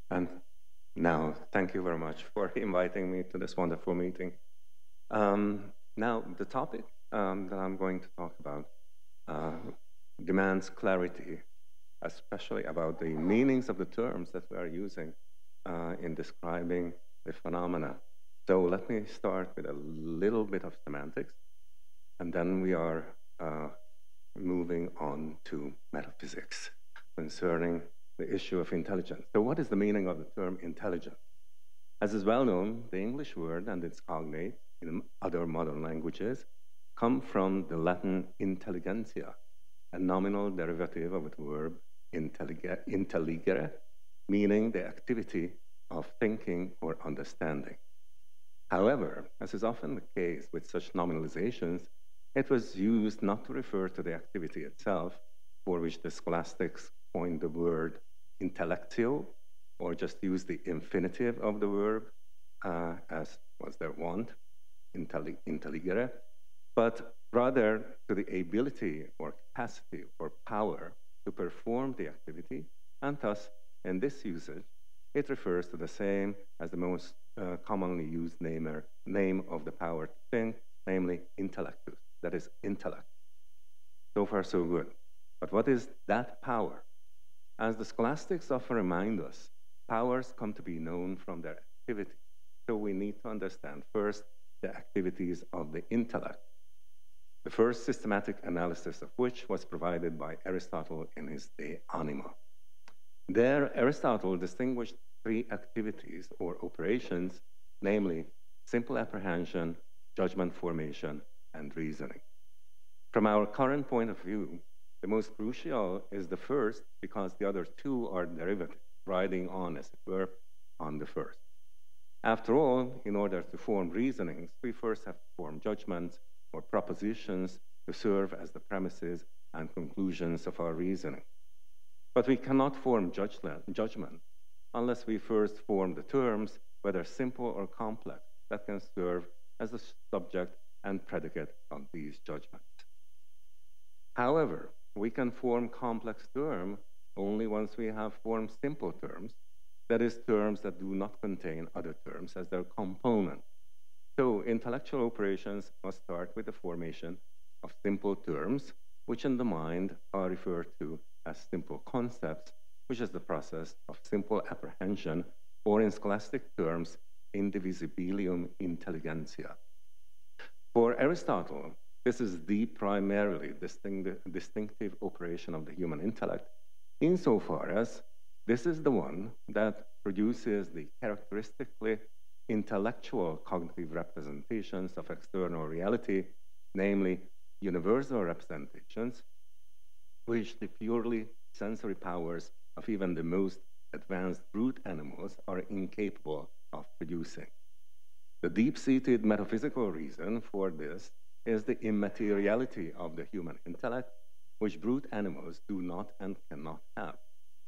And now, thank you very much for inviting me to this wonderful meeting. Now, the topic that I'm going to talk about uh, demands clarity, especially about the meanings of the terms that we are using in describing the phenomena. So let me start with a little bit of semantics, and then we are moving on to metaphysics concerning the issue of intelligence. So what is the meaning of the term intelligence? As is well known, the English word and its cognate in other modern languages come from the Latin intelligentsia, a nominal derivative of the verb intelligere, meaning the activity of thinking or understanding. However, as is often the case with such nominalizations, it was used not to refer to the activity itself, for which the scholastics coined the word intellectio, or just use the infinitive of the verb, as was their wont, intelligere, but rather to the ability or capacity or power to perform the activity, and thus, in this usage, it refers to the same as the most commonly used name of the power to think, namely intellectus, that is intellect. So far, so good. But what is that power? As the scholastics often remind us, powers come to be known from their activity. So we need to understand first the activities of the intellect, the first systematic analysis of which was provided by Aristotle in his De Anima. There, Aristotle distinguished three activities or operations, namely simple apprehension, judgment formation, and reasoning. From our current point of view, the most crucial is the first because the other two are derivatives, riding on, as it were, on the first. After all, in order to form reasonings, we first have to form judgments or propositions to serve as the premises and conclusions of our reasoning. But we cannot form judgment unless we first form the terms, whether simple or complex, that can serve as the subject and predicate of these judgments. However, we can form complex terms only once we have formed simple terms, that is, terms that do not contain other terms as their component. So intellectual operations must start with the formation of simple terms, which in the mind are referred to as simple concepts, which is the process of simple apprehension, or in scholastic terms, indivisibilium intelligentsia. For Aristotle, this is the primarily distinctive operation of the human intellect, insofar as this is the one that produces the characteristically intellectual cognitive representations of external reality, namely universal representations, which the purely sensory powers of even the most advanced brute animals are incapable of producing. The deep-seated metaphysical reason for this is the immateriality of the human intellect, which brute animals do not and cannot have.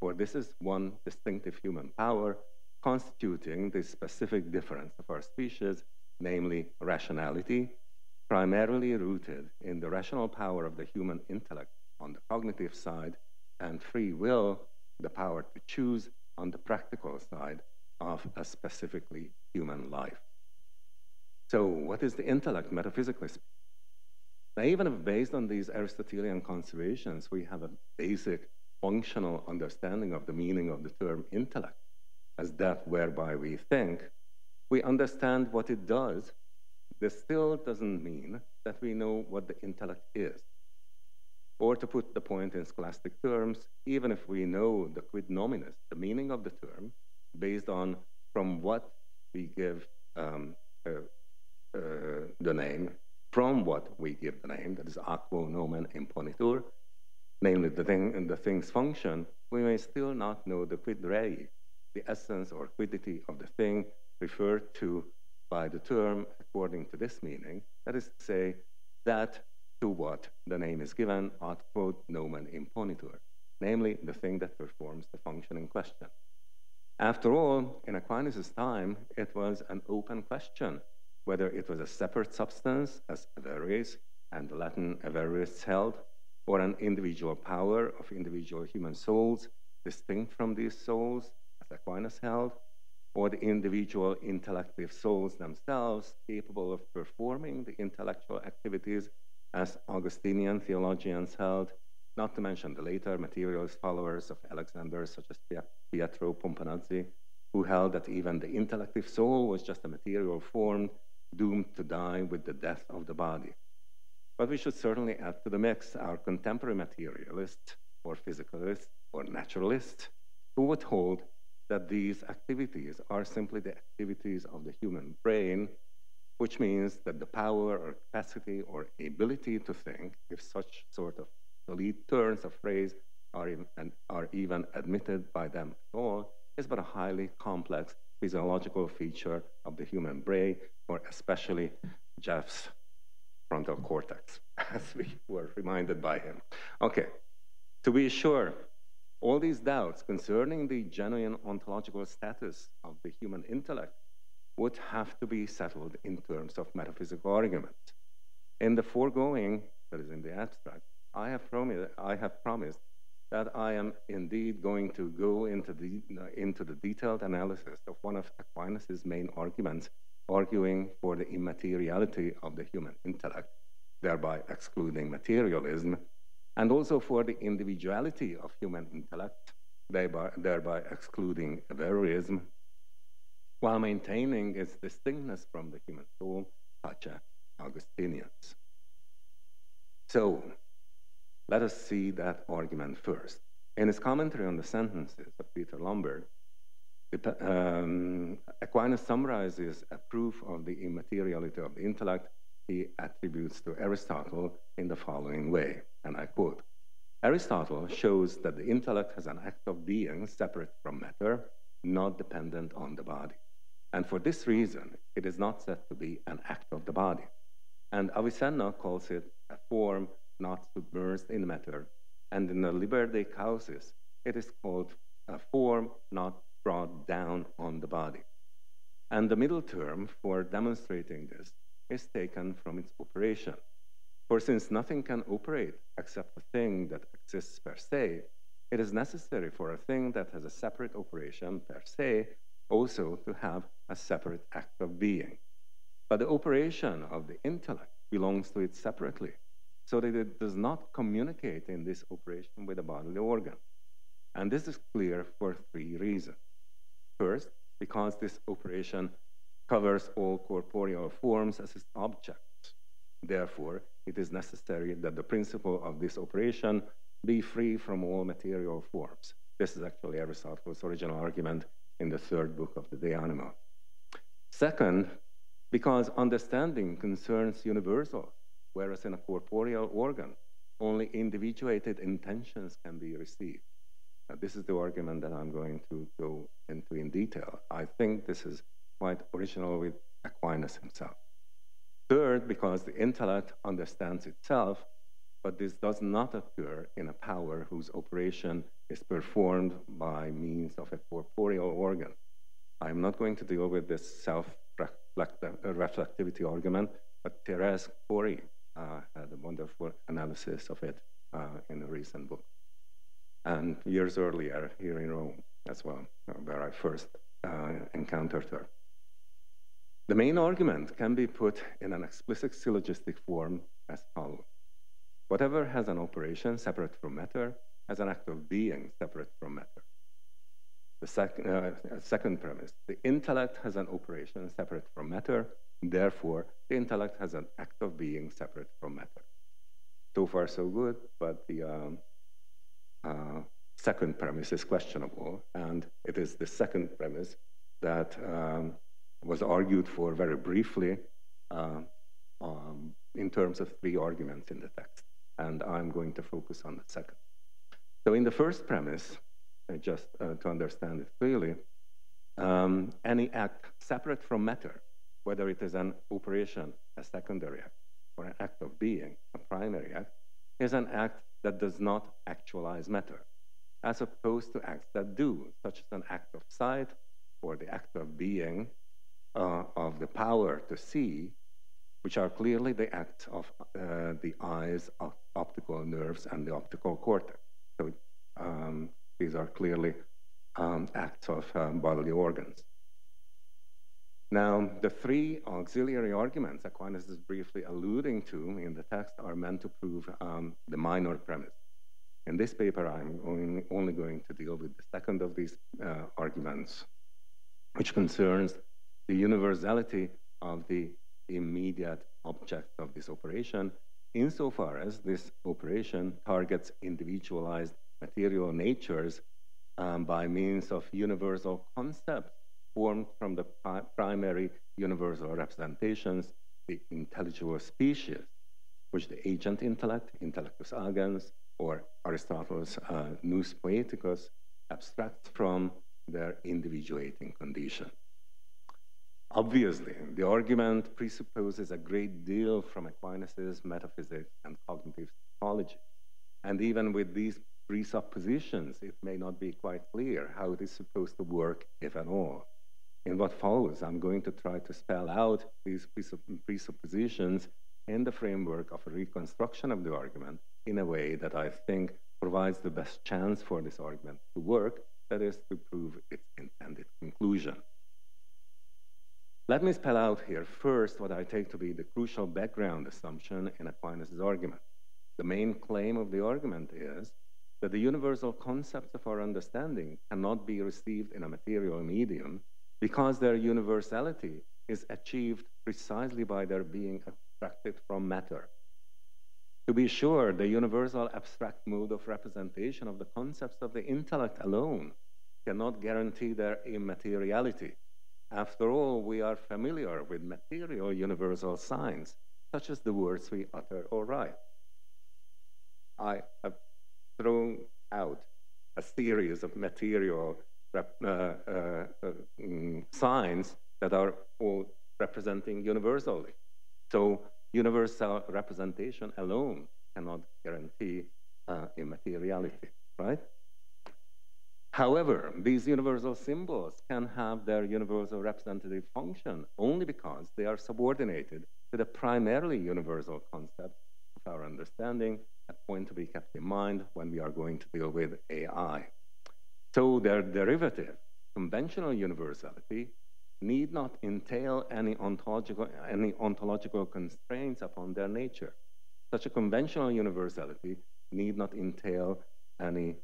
For this is one distinctive human power constituting the specific difference of our species, namely rationality, primarily rooted in the rational power of the human intellect on the cognitive side, and free will, the power to choose, on the practical side of a specifically human life. So what is the intellect, metaphysically speaking? Now, even if based on these Aristotelian considerations, we have a basic functional understanding of the meaning of the term intellect as that whereby we think, we understand what it does. This still doesn't mean that we know what the intellect is. Or to put the point in scholastic terms, even if we know the quid nominis, the meaning of the term, based on from what we give the name, from what we give the name, that is aquo nomen imponitur, namely the thing's function, we may still not know the quid rei, the essence or quiddity of the thing referred to by the term according to this meaning, that is to say, that to what the name is given, ad quod nomen imponitur, namely the thing that performs the function in question. After all, in Aquinas' time, it was an open question whether it was a separate substance, as Averroes and the Latin Averroists held, or an individual power of individual human souls, distinct from these souls, as Aquinas held, or the individual intellective souls themselves capable of performing the intellectual activities as Augustinian theologians held, not to mention the later materialist followers of Alexander, such as Pietro Pomponazzi, who held that even the intellective soul was just a material form doomed to die with the death of the body. But we should certainly add to the mix our contemporary materialist or physicalist or naturalist who would hold that these activities are simply the activities of the human brain, which means that the power or capacity or ability to think, if such sort of elite turns of phrase are even admitted by them at all, is but a highly complex physiological feature of the human brain, or especially Jeff's frontal cortex, as we were reminded by him. Okay, to be sure, all these doubts concerning the genuine ontological status of the human intellect would have to be settled in terms of metaphysical argument. In the foregoing, that is in the abstract, I have promised that I am indeed going to go into the detailed analysis of one of Aquinas' main arguments, arguing for the immateriality of the human intellect, thereby excluding materialism, and also for the individuality of human intellect, thereby excluding Averism, while maintaining its distinctness from the human soul, such as Augustinians. So, let us see that argument first. In his commentary on the sentences of Peter Lombard, Aquinas summarizes a proof of the immateriality of the intellect he attributes to Aristotle in the following way, and I quote, "Aristotle shows that the intellect has an act of being separate from matter, not dependent on the body. And for this reason, it is not said to be an act of the body. And Avicenna calls it a form not submerged in matter, and in the Liber de Causis, it is called a form not brought down on the body. And the middle term for demonstrating this is taken from its operation. For since nothing can operate except a thing that exists per se, it is necessary for a thing that has a separate operation per se also to have a separate act of being. But the operation of the intellect belongs to it separately, so that it does not communicate in this operation with a bodily organ. And this is clear for three reasons. First, because this operation covers all corporeal forms as its objects. Therefore, it is necessary that the principle of this operation be free from all material forms. This is actually Aristotle's original argument in the third book of the De Anima. Second, because understanding concerns universal, whereas in a corporeal organ, only individuated intentions can be received. Now, this is the argument that I'm going to go into in detail. I think this is quite original with Aquinas himself. Third, because the intellect understands itself, but this does not occur in a power whose operation is performed by means of a corporeal organ. I'm not going to deal with this self-reflectivity argument, but Thérèse Coury had a wonderful analysis of it in a recent book. And years earlier, here in Rome as well, where I first encountered her. The main argument can be put in an explicit syllogistic form as follows. Whatever has an operation separate from matter has an act of being separate from matter. The second premise, the intellect has an operation separate from matter, therefore the intellect has an act of being separate from matter. So far so good, but the second premise is questionable, and it is the second premise that was argued for very briefly in terms of three arguments in the text, and I'm going to focus on the second. So in the first premise, just to understand it clearly, any act separate from matter, whether it is an operation, a secondary act, or an act of being, a primary act, is an act that does not actualize matter, as opposed to acts that do, such as an act of sight, or the act of being, of the power to see, which are clearly the acts of the eyes, optical nerves, and the optical cortex. So these are clearly acts of bodily organs. Now, the three auxiliary arguments Aquinas is briefly alluding to in the text are meant to prove the minor premise. In this paper, I'm only going to deal with the second of these arguments, which concerns the universality of the immediate object of this operation, insofar as this operation targets individualized material natures by means of universal concepts formed from the primary universal representations, the intelligible species, which the agent intellect, intellectus agens, or Aristotle's nous poeticus, abstracts from their individuating condition. Obviously, the argument presupposes a great deal from Aquinas' metaphysics and cognitive psychology. And even with these presuppositions, it may not be quite clear how it is supposed to work, if at all. In what follows, I'm going to try to spell out these presuppositions in the framework of a reconstruction of the argument in a way that I think provides the best chance for this argument to work, that is, to prove its intended conclusion. Let me spell out here first what I take to be the crucial background assumption in Aquinas' argument. The main claim of the argument is that the universal concepts of our understanding cannot be received in a material medium because their universality is achieved precisely by their being abstracted from matter. To be sure, the universal abstract mode of representation of the concepts of the intellect alone cannot guarantee their immateriality. After all, we are familiar with material universal signs, such as the words we utter or write. I have thrown out a series of material signs that are all representing universally. So universal representation alone cannot guarantee immateriality, right? However, these universal symbols can have their universal representative function only because they are subordinated to the primarily universal concept of our understanding, a point to be kept in mind when we are going to deal with AI. So their derivative, conventional universality, need not entail any ontological constraints upon their nature. Such a conventional universality need not entail any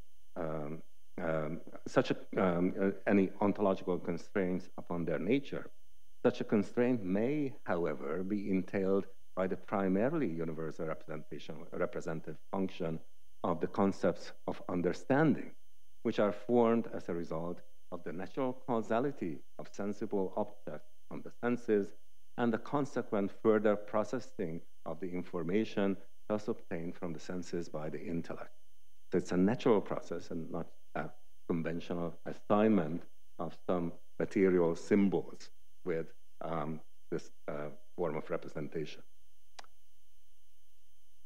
ontological constraints upon their nature. Such a constraint may, however, be entailed by the primarily universal representative function of the concepts of understanding, which are formed as a result of the natural causality of sensible objects on the senses and the consequent further processing of the information thus obtained from the senses by the intellect. So it's a natural process and not a conventional assignment of some material symbols with this form of representation.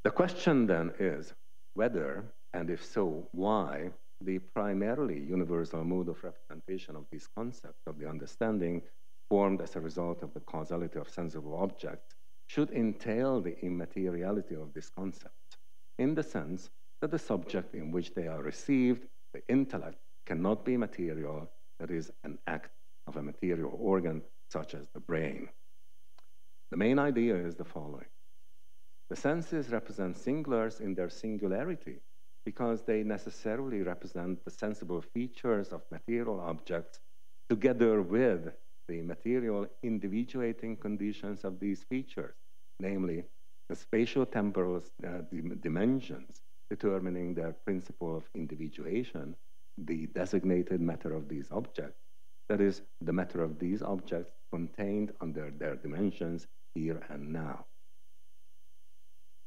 The question then is whether, and if so, why, the primarily universal mode of representation of these concepts of the understanding formed as a result of the causality of sensible objects should entail the immateriality of these concepts, in the sense that the subject in which they are received, the intellect, cannot be material, that is, an act of a material organ such as the brain. The main idea is the following. The senses represent singulars in their singularity because they necessarily represent the sensible features of material objects together with the material individuating conditions of these features, namely the spatio-temporal dimensions determining their principle of individuation, the designated matter of these objects, that is, the matter of these objects contained under their dimensions here and now.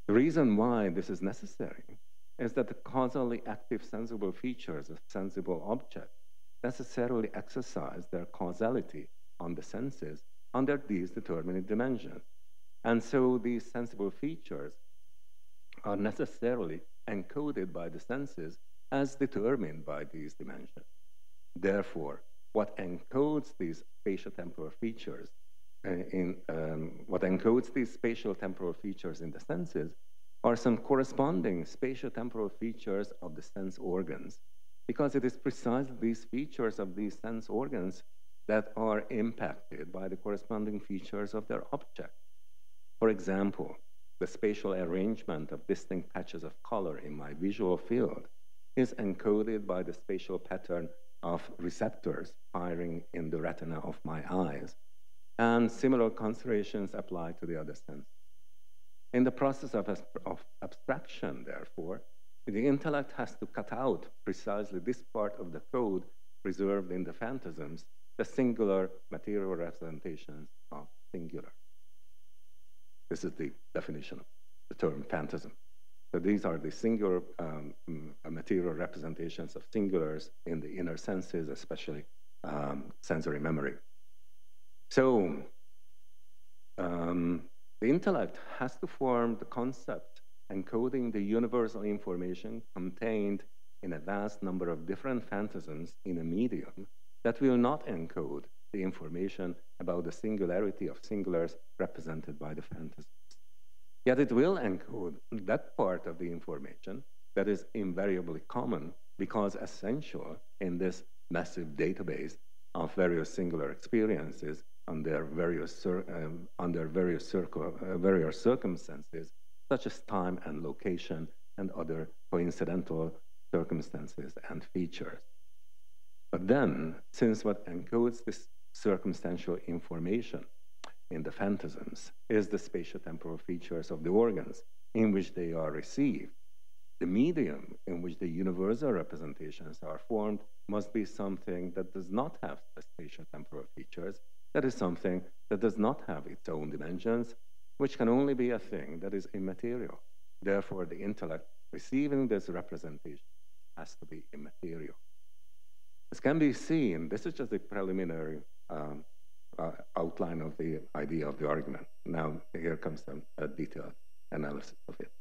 The reason why this is necessary is that the causally active sensible features of sensible objects necessarily exercise their causality on the senses under these determinate dimensions. And so these sensible features are necessarily encoded by the senses as determined by these dimensions. Therefore, what encodes these spatio-temporal features in the senses are some corresponding spatio-temporal features of the sense organs, because it is precisely these features of these sense organs that are impacted by the corresponding features of their object. For example, the spatial arrangement of distinct patches of color in my visual field is encoded by the spatial pattern of receptors firing in the retina of my eyes, and similar considerations apply to the other senses. In the process of abstraction, therefore, the intellect has to cut out precisely this part of the code preserved in the phantasms, the singular material representations of singular. This is the definition of the term phantasm. So these are the singular material representations of singulars in the inner senses, especially sensory memory. So the intellect has to form the concept encoding the universal information contained in a vast number of different phantasms in a medium that will not encode the information about the singularity of singulars represented by the phantasms. Yet it will encode that part of the information that is invariably common because essential in this massive database of various singular experiences under various circumstances, such as time and location and other coincidental circumstances and features. But then, since what encodes this circumstantial information in the phantasms is the spatiotemporal features of the organs in which they are received, the medium in which the universal representations are formed must be something that does not have the spatiotemporal features, that is something that does not have its own dimensions, which can only be a thing that is immaterial. Therefore, the intellect receiving this representation has to be immaterial. This can be seen, this is just a preliminary outline of the idea of the argument. Now, here comes a detailed analysis of it.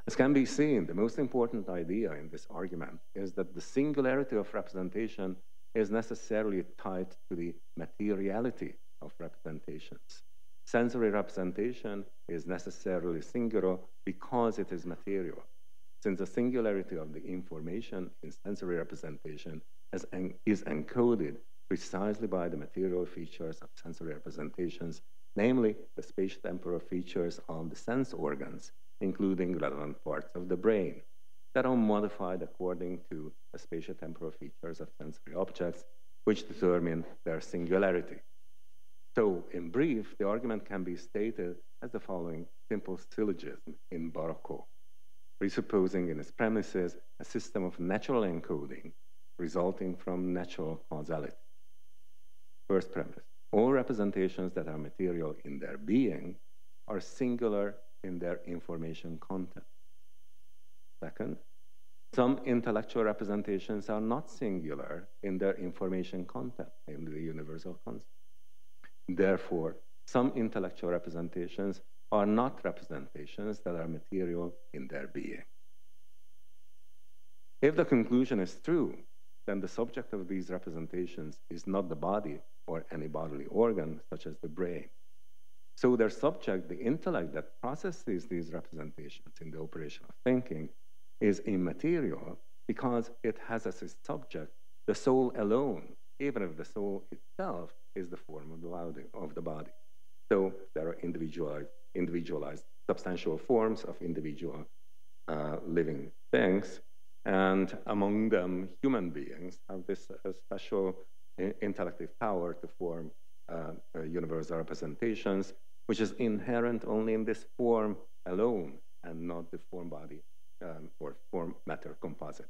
As can be seen, the most important idea in this argument is that the singularity of representation is necessarily tied to the materiality of representations. Sensory representation is necessarily singular because it is material, since the singularity of the information in sensory representation is encoded precisely by the material features of sensory representations, namely the spatiotemporal features of the sense organs, including relevant parts of the brain, that are modified according to the spatiotemporal features of sensory objects, which determine their singularity. So, in brief, the argument can be stated as the following simple syllogism in Barocco, presupposing in its premises a system of natural encoding resulting from natural causality. First premise, all representations that are material in their being are singular in their information content. Second, some intellectual representations are not singular in their information content, namely the universal concept. Therefore, some intellectual representations are not representations that are material in their being. If the conclusion is true, then the subject of these representations is not the body or any bodily organ, such as the brain. So their subject, the intellect that processes these representations in the operation of thinking, is immaterial because it has as its subject the soul alone, even if the soul itself is the form of the body. So there are individualized substantial forms of individual living things, and among them, human beings have this special intellective power to form universal representations, which is inherent only in this form alone and not the form body or form matter composite.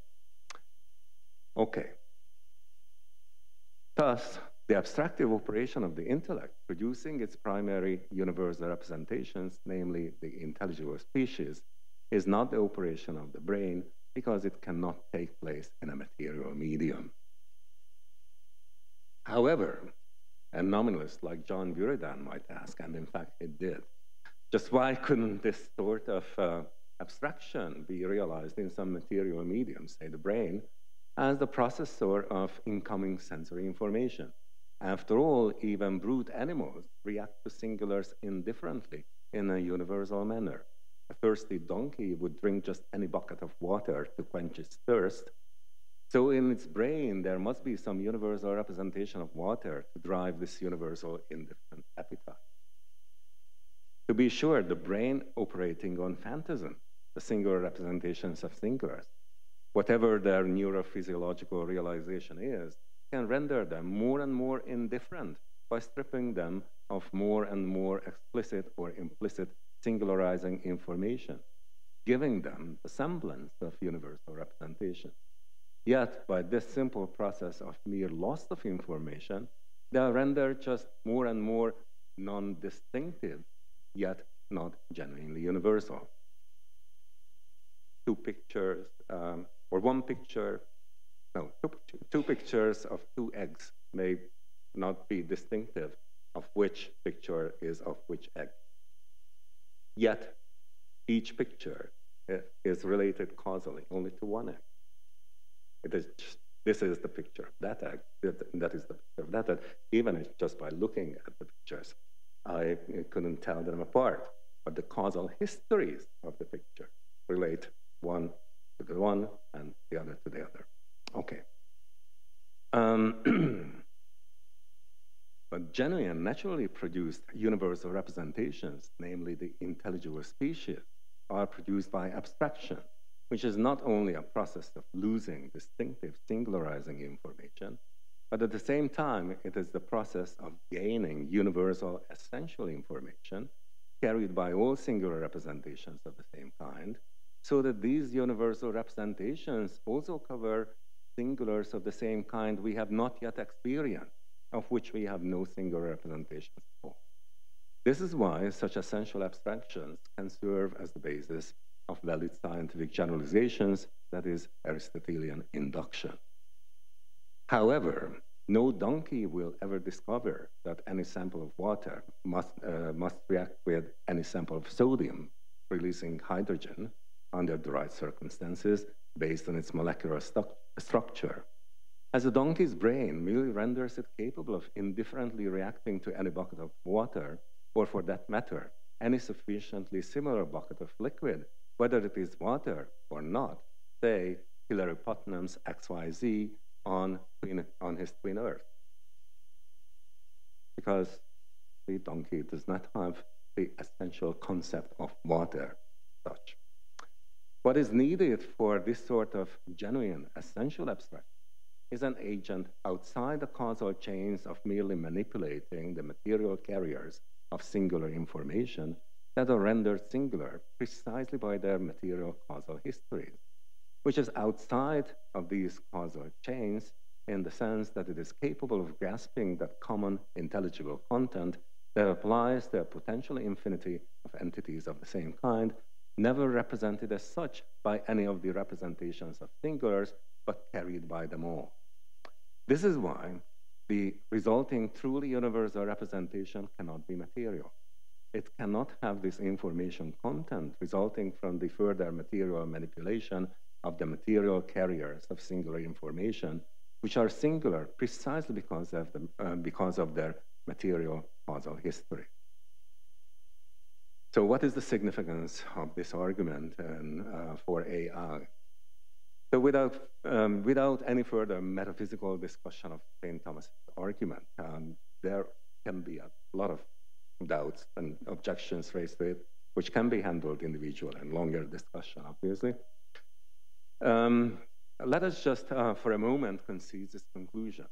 Okay. Thus, the abstractive operation of the intellect producing its primary universal representations, namely the intelligible species, is not the operation of the brain because it cannot take place in a material medium. However, a nominalist like John Buridan might ask, and in fact it did, just why couldn't this sort of abstraction be realized in some material medium, say the brain, as the processor of incoming sensory information? After all, even brute animals react to singulars indifferently in a universal manner. A thirsty donkey would drink just any bucket of water to quench its thirst, So in its brain, there must be some universal representation of water to drive this universal indifferent appetite. To be sure, the brain operating on phantasm, the singular representations of singulars, whatever their neurophysiological realization is, can render them more and more indifferent by stripping them of more and more explicit or implicit singularizing information, giving them the semblance of universal representation. Yet, by this simple process of mere loss of information, they are rendered just more and more non-distinctive, yet not genuinely universal. Two pictures of two eggs may not be distinctive of which picture is of which egg. Yet, each picture is related causally only to one egg. This is the picture of that egg, that is the picture of that egg. Even if just by looking at the pictures, I couldn't tell them apart. But the causal histories of the picture relate one to the one and the other to the other. Okay. But genuine, naturally produced universal representations, namely the intelligible species, are produced by abstraction, which is not only a process of losing distinctive singularizing information, but at the same time, it is the process of gaining universal essential information carried by all singular representations of the same kind, so that these universal representations also cover singulars of the same kind we have not yet experienced, of which we have no singular representations for. This is why such essential abstractions can serve as the basis of valid scientific generalizations, that is, Aristotelian induction. However, no donkey will ever discover that any sample of water must react with any sample of sodium, releasing hydrogen under the right circumstances based on its molecular structure. As a donkey's brain merely renders it capable of indifferently reacting to any bucket of water, or for that matter, any sufficiently similar bucket of liquid, whether it is water or not, say Hilary Putnam's XYZ on his twin Earth. Because the donkey does not have the essential concept of water as such. What is needed for this sort of genuine essential abstraction is an agent outside the causal chains of merely manipulating the material carriers of singular information that are rendered singular precisely by their material causal histories, which is outside of these causal chains in the sense that it is capable of grasping that common intelligible content that applies to a potential infinity of entities of the same kind, never represented as such by any of the representations of singulars, but carried by them all. This is why the resulting truly universal representation cannot be material. It cannot have this information content resulting from the further material manipulation of the material carriers of singular information, which are singular precisely because of their material causal history. So what is the significance of this argument for AI? So without any further metaphysical discussion of St. Thomas's argument, there can be a lot of doubts and objections raised to it, which can be handled individually and longer discussion, obviously. Let us just, for a moment, concede this conclusion.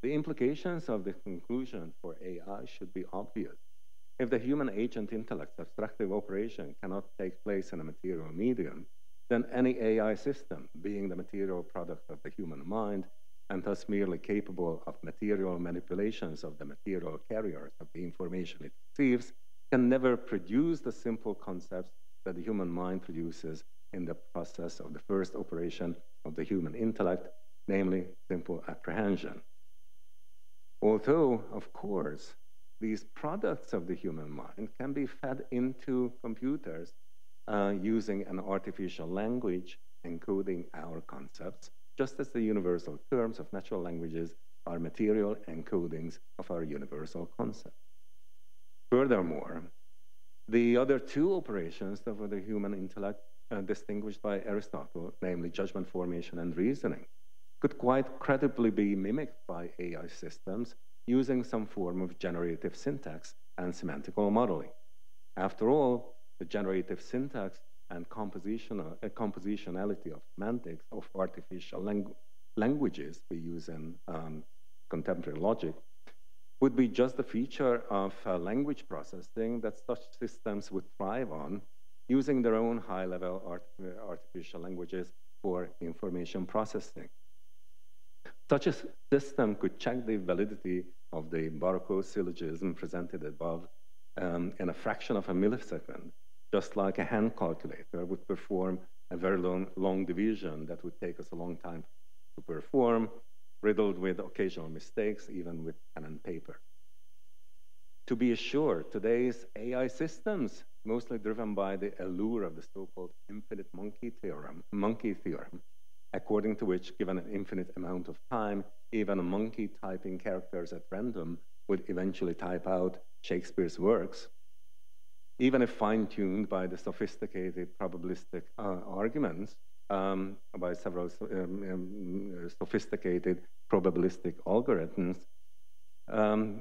The implications of the conclusion for AI should be obvious. If the human agent intellect's abstractive operation cannot take place in a material medium, then any AI system, being the material product of the human mind, and thus merely capable of material manipulations of the material carriers of the information it receives, can never produce the simple concepts that the human mind produces in the process of the first operation of the human intellect, namely simple apprehension. Although, of course, these products of the human mind can be fed into computers using an artificial language encoding our concepts, just as the universal terms of natural languages are material encodings of our universal concepts. Furthermore, the other two operations of the human intellect distinguished by Aristotle, namely judgment formation and reasoning, could quite credibly be mimicked by AI systems using some form of generative syntax and semantical modeling. After all, the generative syntax and compositionality of semantics of artificial languages we use in contemporary logic would be just a feature of language processing that such systems would thrive on, using their own high-level artificial languages for information processing. Such a system could check the validity of the Barocco syllogism presented above in a fraction of a millisecond, just like a hand calculator would perform a very long division that would take us a long time to perform, riddled with occasional mistakes, even with pen and paper. To be assured, today's AI systems, mostly driven by the allure of the so-called infinite monkey theorem, according to which, given an infinite amount of time, even a monkey typing characters at random would eventually type out Shakespeare's works, even if fine-tuned by the sophisticated probabilistic arguments, by several sophisticated probabilistic algorithms,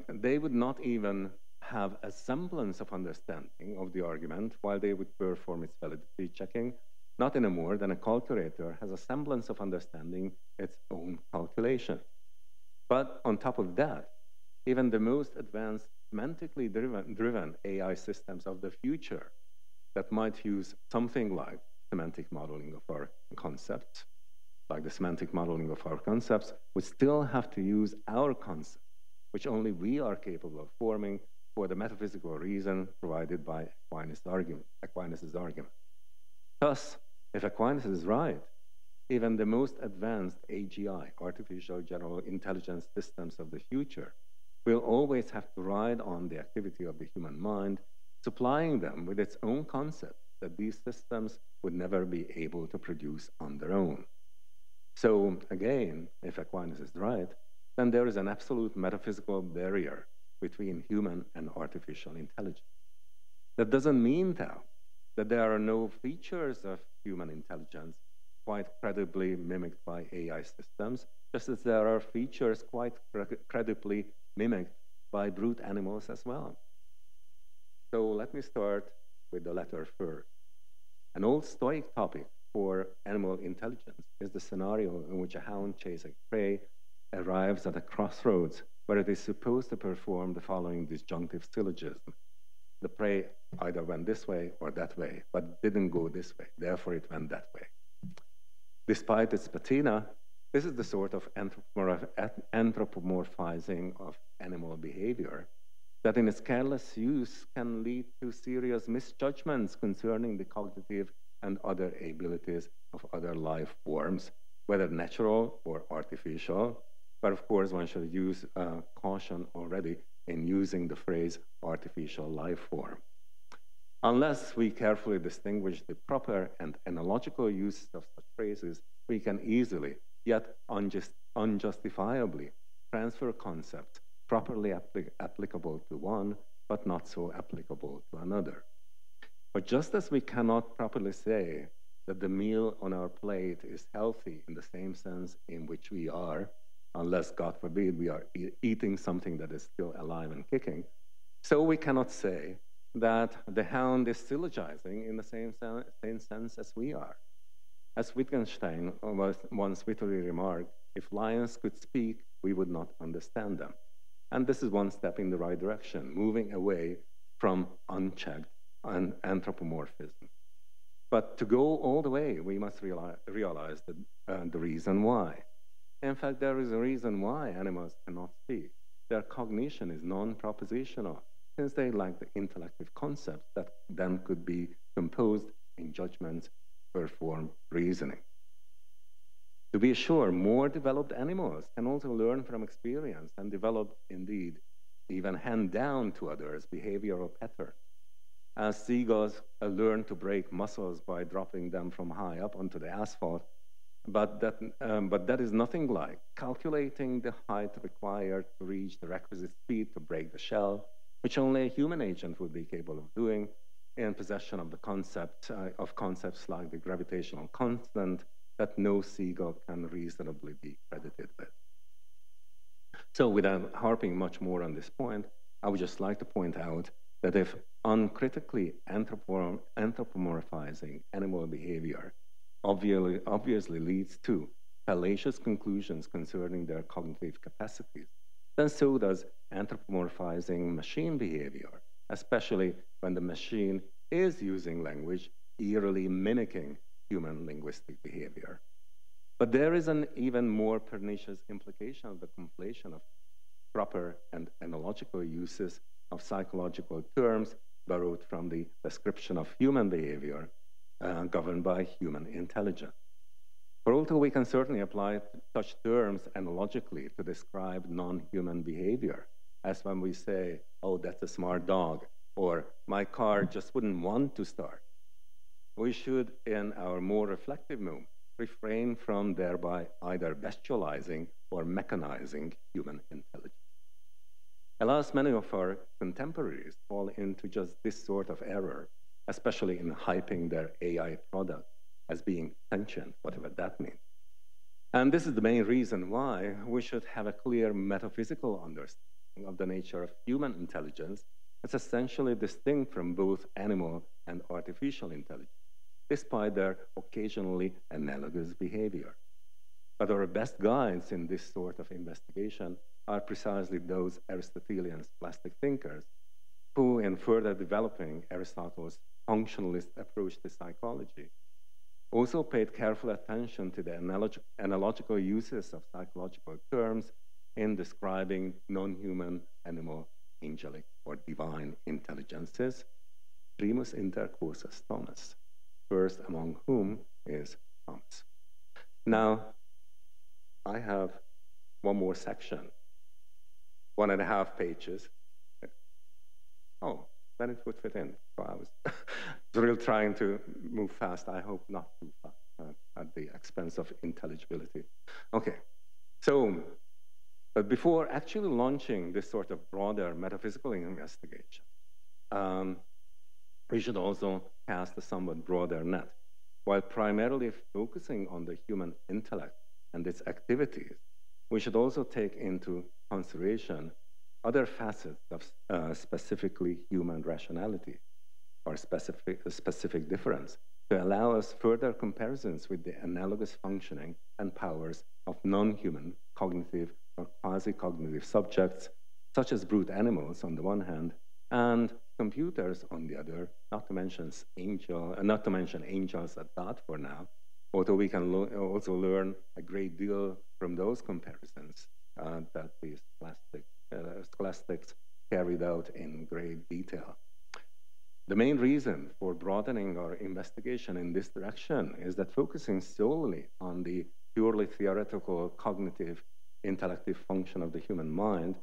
they would not even have a semblance of understanding of the argument while they would perform its validity checking, not any more than a calculator has a semblance of understanding its own calculation. But on top of that, even the most advanced semantically driven AI systems of the future that might use something like semantic modeling of our concepts, like the semantic modeling of our concepts, would still have to use our concepts, which only we are capable of forming for the metaphysical reason provided by Aquinas' argument. Thus, if Aquinas is right, even the most advanced AGI, artificial general intelligence systems of the future, will always have to ride on the activity of the human mind, supplying them with its own concepts that these systems would never be able to produce on their own. So again, if Aquinas is right, then there is an absolute metaphysical barrier between human and artificial intelligence. That doesn't mean, though, that there are no features of human intelligence quite credibly mimicked by AI systems, just as there are features quite credibly mimicked by brute animals as well. So let me start with the latter first. An old Stoic topic for animal intelligence is the scenario in which a hound chasing prey arrives at a crossroads where it is supposed to perform the following disjunctive syllogism. The prey either went this way or that way, but didn't go this way, therefore it went that way. Despite its patina, this is the sort of anthropomorphizing of animal behavior that in its careless use can lead to serious misjudgments concerning the cognitive and other abilities of other life forms, whether natural or artificial. But of course, one should use caution already in using the phrase artificial life form. Unless we carefully distinguish the proper and analogical use of such phrases, we can easily, yet unjustifiably, transfer concepts properly applicable to one, but not so applicable to another. But just as we cannot properly say that the meal on our plate is healthy in the same sense in which we are, unless, God forbid, we are eating something that is still alive and kicking, so we cannot say that the hound is syllogizing in the same sense as we are. As Wittgenstein once wittingly remarked, if lions could speak, we would not understand them. And this is one step in the right direction, moving away from unchecked anthropomorphism. But to go all the way, we must realize the reason why. In fact, there is a reason why animals cannot speak. Their cognition is non-propositional, since they lack the intellective concepts that then could be composed in judgments, perform reasoning. To be sure, more developed animals can also learn from experience and develop, indeed, even hand down to others behavioral patterns. As seagulls learn to break muscles by dropping them from high up onto the asphalt, but that is nothing like calculating the height required to reach the requisite speed to break the shell, which only a human agent would be capable of doing in possession of the concepts like the gravitational constant, that no seagull can reasonably be credited with. So without harping much more on this point, I would just like to point out that if uncritically anthropomorphizing animal behavior obviously leads to fallacious conclusions concerning their cognitive capacities, then so does anthropomorphizing machine behavior, especially when the machine is using language eerily mimicking human linguistic behavior. But there is an even more pernicious implication of the conflation of proper and analogical uses of psychological terms borrowed from the description of human behavior governed by human intelligence. For although we can certainly apply such terms analogically to describe non-human behavior, as when we say, oh, that's a smart dog, or my car just wouldn't want to start, we should, in our more reflective mode, refrain from thereby either bestializing or mechanizing human intelligence. Alas, many of our contemporaries fall into just this sort of error, especially in hyping their AI product as being sentient, whatever that means. And this is the main reason why we should have a clear metaphysical understanding of the nature of human intelligence as essentially distinct from both animal and artificial intelligence, despite their occasionally analogous behavior. But our best guides in this sort of investigation are precisely those Aristotelian scholastic thinkers who, in further developing Aristotle's functionalist approach to psychology, also paid careful attention to the analogical uses of psychological terms in describing non-human, animal, angelic, or divine intelligences, primus inter quos Thomas, first among whom is Thomas. Now, I have one more section, 1.5 pages. Oh, then it would fit in. So I was really trying to move fast. I hope not too fast at the expense of intelligibility. Okay, so, but before actually launching this sort of broader metaphysical investigation, we should also cast a somewhat broader net. While primarily focusing on the human intellect and its activities, we should also take into consideration other facets of specifically human rationality or specific difference to allow us further comparisons with the analogous functioning and powers of non-human cognitive or quasi-cognitive subjects, such as brute animals on the one hand, and computers on the other, not to mention angels at that for now, although we can also learn a great deal from those comparisons that the scholastics carried out in great detail. The main reason for broadening our investigation in this direction is that focusing solely on the purely theoretical cognitive intellective function of the human mind,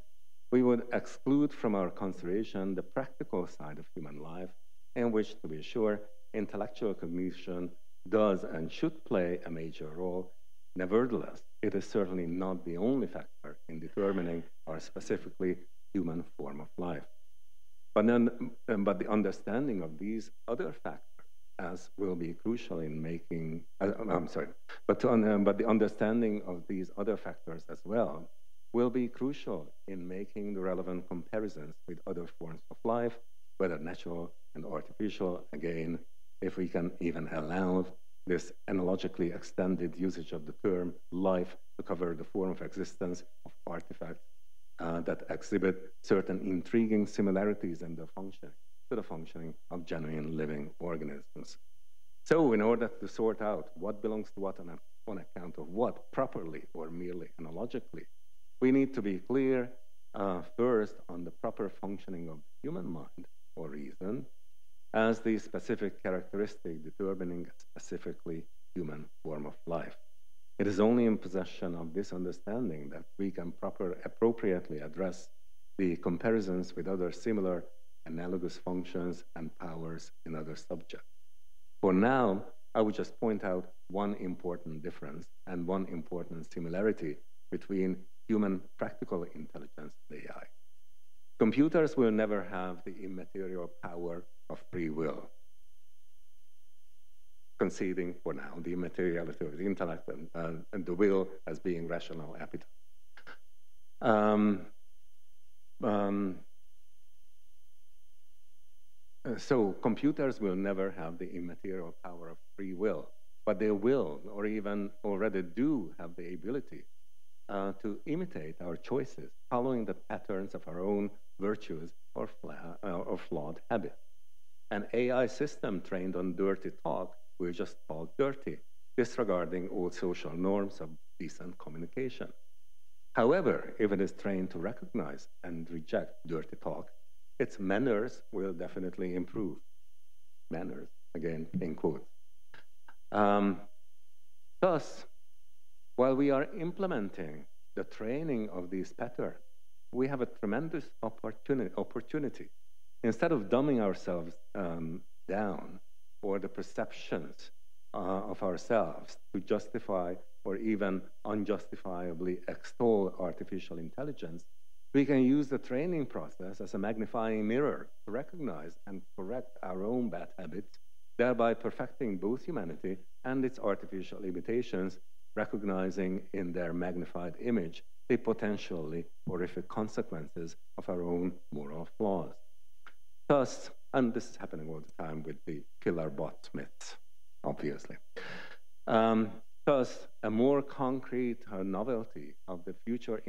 we would exclude from our consideration the practical side of human life, in which, to be sure, intellectual cognition does and should play a major role. Nevertheless, it is certainly not the only factor in determining our specifically human form of life. But the understanding of these other factors as will be crucial in making, but the understanding of these other factors as well will be crucial in making the relevant comparisons with other forms of life, whether natural and artificial, again, if we can even allow this analogically extended usage of the term life to cover the form of existence of artifacts that exhibit certain intriguing similarities in their functioning to the functioning of genuine living organisms. So in order to sort out what belongs to what on account of what properly or merely analogically, we need to be clear first on the proper functioning of the human mind or reason as the specific characteristic determining a specifically human form of life. It is only in possession of this understanding that we can appropriately address the comparisons with other similar analogous functions and powers in other subjects. For now, I would just point out one important difference and one important similarity between human practical intelligence and AI. Computers will never have the immaterial power of free will. conceding for now the immateriality of the intellect and the will as being rational appetite. So computers will never have the immaterial power of free will, but they will, or even already do, have the ability to imitate our choices, following the patterns of our own virtues or flawed habits. An AI system trained on dirty talk will just call dirty, disregarding all social norms of decent communication. However, if it is trained to recognize and reject dirty talk, its manners will definitely improve. Manners, again, in quotes. Thus, while we are implementing the training of these patterns, we have a tremendous opportunity. Instead of dumbing ourselves down, or the perceptions of ourselves to justify or even unjustifiably extol artificial intelligence, we can use the training process as a magnifying mirror to recognize and correct our own bad habits, thereby perfecting both humanity and its artificial limitations, recognizing in their magnified image the potentially horrific consequences of our own moral flaws. Thus, and this is happening all the time with the killer bot myths, obviously. Thus, a more concrete novelty of the future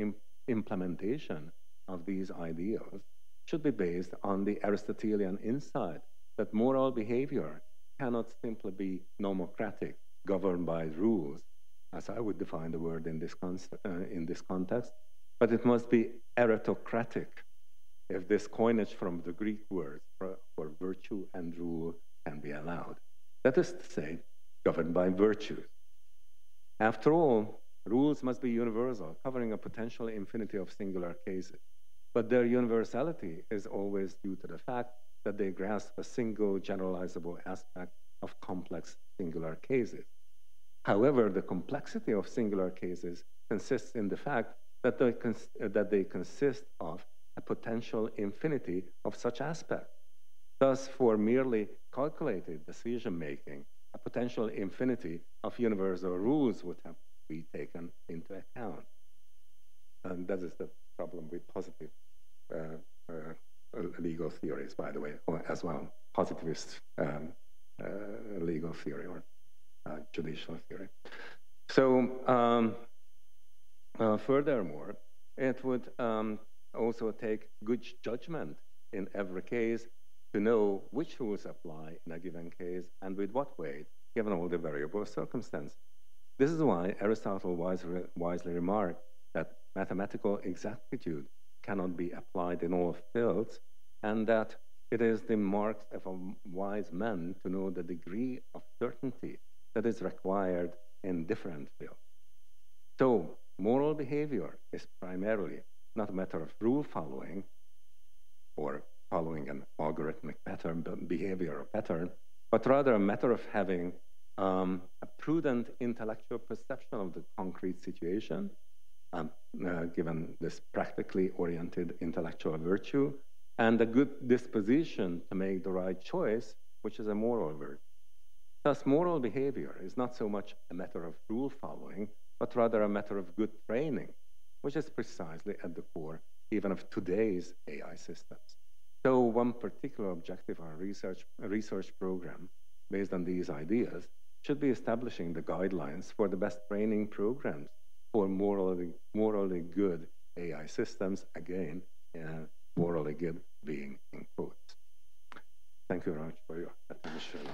implementation of these ideals should be based on the Aristotelian insight that moral behavior cannot simply be nomocratic, governed by rules, as I would define the word in this context, but it must be aristocratic, if this coinage from the Greek words for virtue and rule can be allowed. That is to say, governed by virtues. After all, rules must be universal, covering a potential infinity of singular cases. But their universality is always due to the fact that they grasp a single generalizable aspect of complex singular cases. However, the complexity of singular cases consists in the fact that they consist of a potential infinity of such aspects. Thus, for merely calculated decision-making, a potential infinity of universal rules would have to be taken into account. And that is the problem with positive legal theories, by the way, or as well, positivist legal theory or judicial theory. So, furthermore, it would also take good judgment in every case to know which rules apply in a given case and with what weight, given all the variable circumstances. This is why Aristotle wisely remarked that mathematical exactitude cannot be applied in all fields, and that it is the mark of a wise man to know the degree of certainty that is required in different fields. So, moral behavior is primarily not a matter of rule following or following an algorithmic pattern, behavior or pattern, but rather a matter of having a prudent intellectual perception of the concrete situation, given this practically oriented intellectual virtue, and a good disposition to make the right choice, which is a moral virtue. Thus, moral behavior is not so much a matter of rule following, but rather a matter of good training, which is precisely at the core even of today's AI systems. So one particular objective of our research program based on these ideas should be establishing the guidelines for the best training programs for morally good AI systems, again, morally good being in quotes. Thank you very much for your attention.